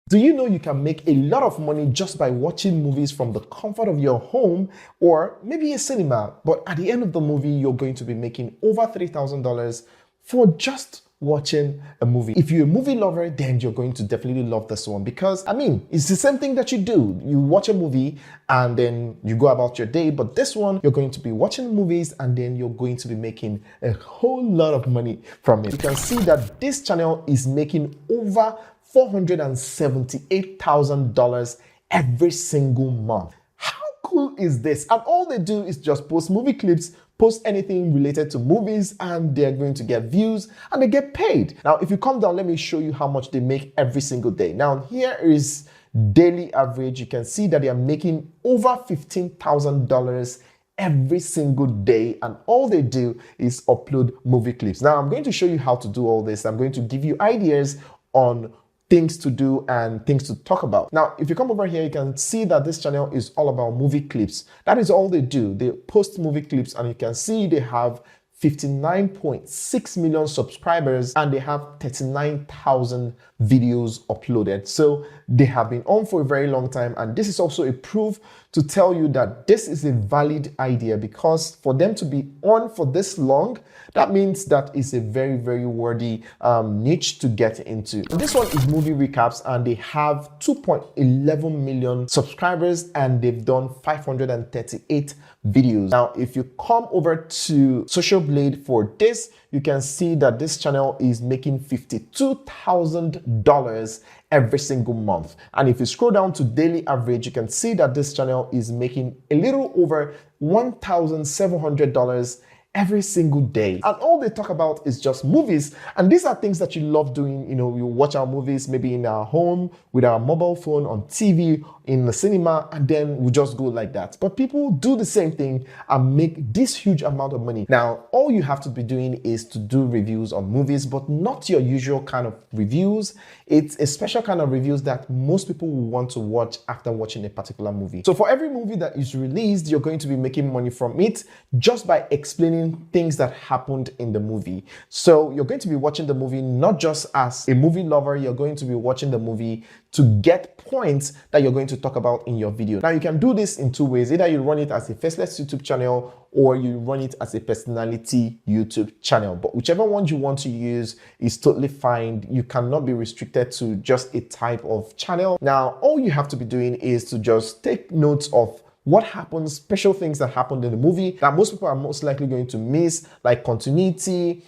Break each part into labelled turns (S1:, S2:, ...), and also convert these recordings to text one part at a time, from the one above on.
S1: Do you know you can make a lot of money just by watching movies from the comfort of your home or maybe a cinema, but at the end of the movie, you're going to be making over $3,000 for just watching a movie. If you're a movie lover, then you're going to definitely love this one because, it's the same thing that you do. You watch a movie and then you go about your day, but this one, you're going to be watching movies and then you're going to be making a whole lot of money from it. You can see that this channel is making over $478,000 every single month. How cool is this? And all they do is just post movie clips, post anything related to movies, and they're going to get views and they get paid. Now, if you come down, let me show you how much they make every single day. Now, here is daily average. You can see that they are making over $15,000 every single day, and all they do is upload movie clips. Now, I'm going to show you how to do all this. I'm going to give you ideas on things to do and things to talk about. Now, if you come over here, you can see that this channel is all about movie clips. That is all they do. They post movie clips and you can see they have 59.6 million subscribers and they have 39,000 videos uploaded. So they have been on for a very long time, and this is also a proof to tell you that this is a valid idea, because for them to be on for this long, that means that it's a very, very worthy niche to get into. This one is movie recaps, and they have 2.11 million subscribers and they've done 538 videos. Now, if you come over to Social Blade for this, you can see that this channel is making $52,000 every single month. And if you scroll down to daily average, you can see that this channel is making a little over $1,700 every single day. And all they talk about is just movies. And these are things that you love doing. You know, you watch our movies maybe in our home, with our mobile phone, on TV, in the cinema, and then we just go like that. But people do the same thing and make this huge amount of money. Now, all you have to be doing is to do reviews on movies, but not your usual kind of reviews. It's a special kind of reviews that most people will want to watch after watching a particular movie. So for every movie that is released, you're going to be making money from it just by explaining things that happened in the movie. So you're going to be watching the movie not just as a movie lover, you're going to be watching the movie to get points that you're going to talk about in your video. Now, you can do this in two ways. Either you run it as a faceless YouTube channel or you run it as a personality YouTube channel. But whichever one you want to use is totally fine. You cannot be restricted to just a type of channel. Now, all you have to be doing is to just take notes of what happens, special things that happened in the movie that most people are most likely going to miss, like continuity,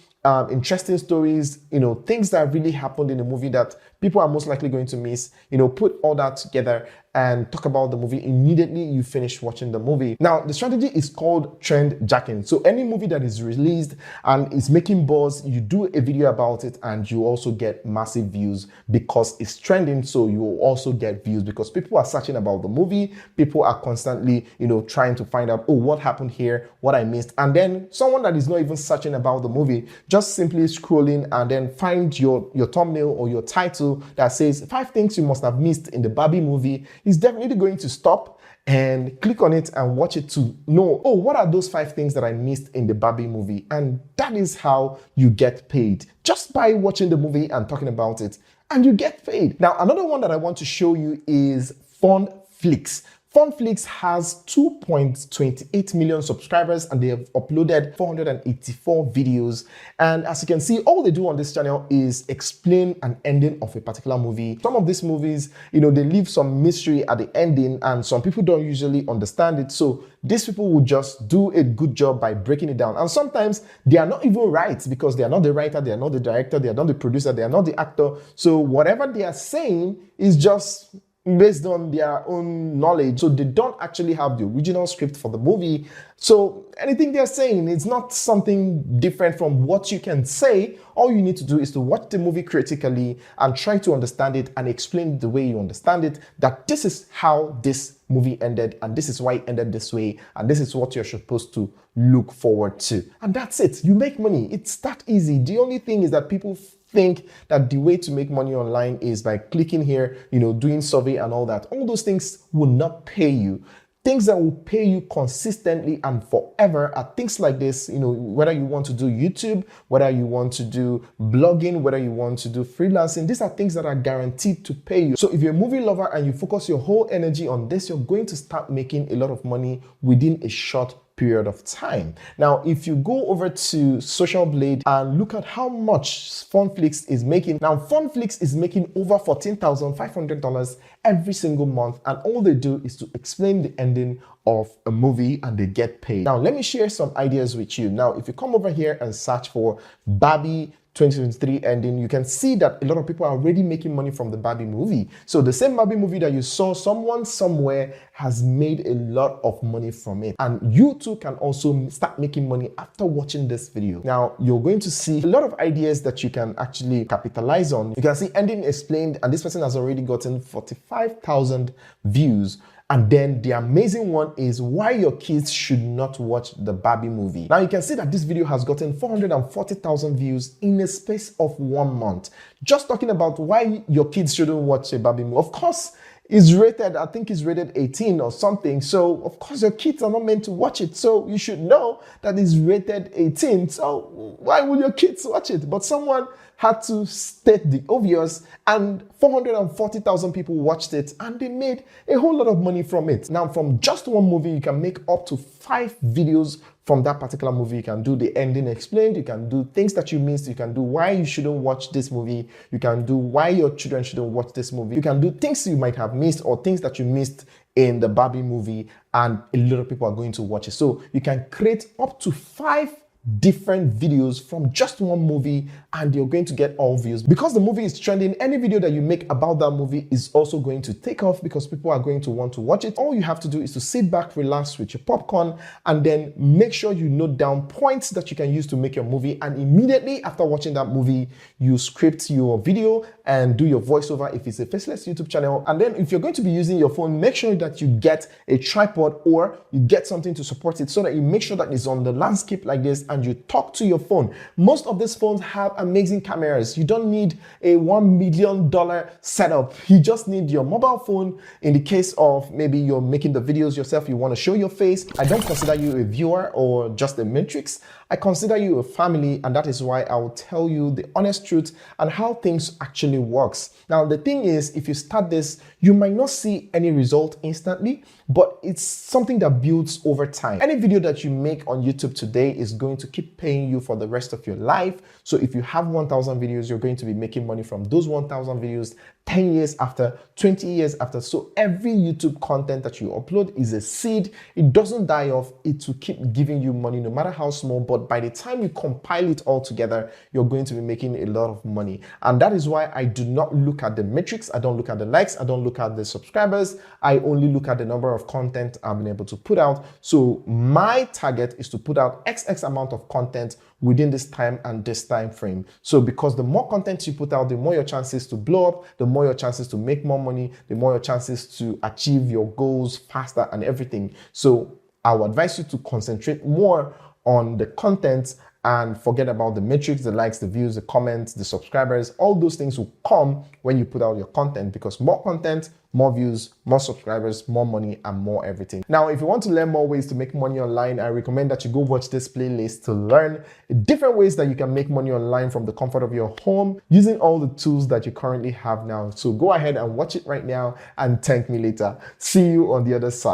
S1: interesting stories, things that really happened in the movie that people are most likely going to miss. Put all that together and talk about the movie immediately you finish watching the movie. Now, the strategy is called trend jacking. So any movie that is released and is making buzz, you do a video about it and you also get massive views because it's trending. So you will also get views because people are searching about the movie. People are constantly, trying to find out, oh, what happened here, what I missed. And then someone that is not even searching about the movie, just simply scrolling and then find your thumbnail or your title that says 5 things you must have missed in the Barbie movie, is definitely going to stop and click on it and watch it to know, oh, what are those 5 things that I missed in the Barbie movie? And that is how you get paid, just by watching the movie and talking about it, and you get paid. Now, another one that I want to show you is Fun Flicks. Funflix has 2.28 million subscribers and they have uploaded 484 videos. And as you can see, all they do on this channel is explain an ending of a particular movie. Some of these movies, they leave some mystery at the ending and some people don't usually understand it. So these people will just do a good job by breaking it down. And sometimes they are not even right because they are not the writer, they are not the director, they are not the producer, they are not the actor. So whatever they are saying is just based on their own knowledge. So they don't actually have the original script for the movie. So anything they're saying is not something different from what you can say. All you need to do is to watch the movie critically and try to understand it and explain the way you understand it, that this is how this movie ended and this is why it ended this way and this is what you're supposed to look forward to. And that's it. You make money. It's that easy. The only thing is that people think that the way to make money online is by clicking here, doing survey and all that. All those things will not pay you. things that will pay you consistently and forever are things like this. Whether you want to do YouTube, whether you want to do blogging, whether you want to do freelancing, these are things that are guaranteed to pay you. So if you're a movie lover and you focus your whole energy on this, you're going to start making a lot of money within a short period of time. Now, if you go over to Social Blade and look at how much Funflix is making, now Funflix is making over $14,500 every single month, and all they do is to explain the ending of a movie and they get paid. Now, let me share some ideas with you. Now, if you come over here and search for Barbie 2023 ending, you can see that a lot of people are already making money from the Barbie movie. So the same Barbie movie that you saw, someone somewhere has made a lot of money from it. And you too can also start making money after watching this video. Now, you're going to see a lot of ideas that you can actually capitalize on. You can see ending explained, and this person has already gotten 45,000 views. And then the amazing one is why your kids should not watch the Barbie movie. Now you can see that this video has gotten 440,000 views in a space of 1 month. Just talking about why your kids shouldn't watch a Barbie movie. Of course, it's rated, I think it's rated 18 or something. So of course your kids are not meant to watch it. So you should know that it's rated 18. So why will your kids watch it? But someone had to state the obvious, and 440,000 people watched it and they made a whole lot of money from it. Now, from just one movie, you can make up to 5 videos from that particular movie. You can do the ending explained, you can do things that you missed, you can do why you shouldn't watch this movie, you can do why your children shouldn't watch this movie, you can do things you might have missed or things that you missed in the Barbie movie, and a lot of people are going to watch it. So you can create up to 5 different videos from just one movie and you're going to get all views. Because the movie is trending, any video that you make about that movie is also going to take off because people are going to want to watch it. All you have to do is to sit back, relax with your popcorn, and then make sure you note down points that you can use to make your movie. And immediately after watching that movie, you script your video and do your voiceover if it's a faceless YouTube channel. And then if you're going to be using your phone, make sure that you get a tripod or you get something to support it so that you make sure that it's on the landscape like this and you talk to your phone. Most of these phones have amazing cameras. You don't need a $1 million setup. You just need your mobile phone. In the case of maybe you're making the videos yourself, you want to show your face. I don't consider you a viewer or just a matrix. I consider you a family, and that is why I will tell you the honest truth and how things actually works. Now, the thing is, if you start this, you might not see any result instantly, but it's something that builds over time. Any video that you make on YouTube today is going to keep paying you for the rest of your life. So if you have 1,000 videos, you're going to be making money from those 1,000 videos 10 years after, 20 years after. So every YouTube content that you upload is a seed. It doesn't die off. It will keep giving you money no matter how small, but by the time you compile it all together, you're going to be making a lot of money. And that is why I do not look at the metrics. I don't look at the likes. I don't look at the subscribers. I only look at the number of content I've been able to put out. So my target is to put out XX amount of content within this time and this time frame. So because the more content you put out, the more your chances to blow up, the more your chances to make more money, the more your chances to achieve your goals faster and everything. So I would advise you to concentrate more on the content and forget about the metrics, the likes, the views, the comments, the subscribers. All those things will come when you put out your content, because more content, more views, more subscribers, more money, and more everything. Now, if you want to learn more ways to make money online, I recommend that you go watch this playlist to learn different ways that you can make money online from the comfort of your home using all the tools that you currently have now. So go ahead and watch it right now and thank me later. See you on the other side.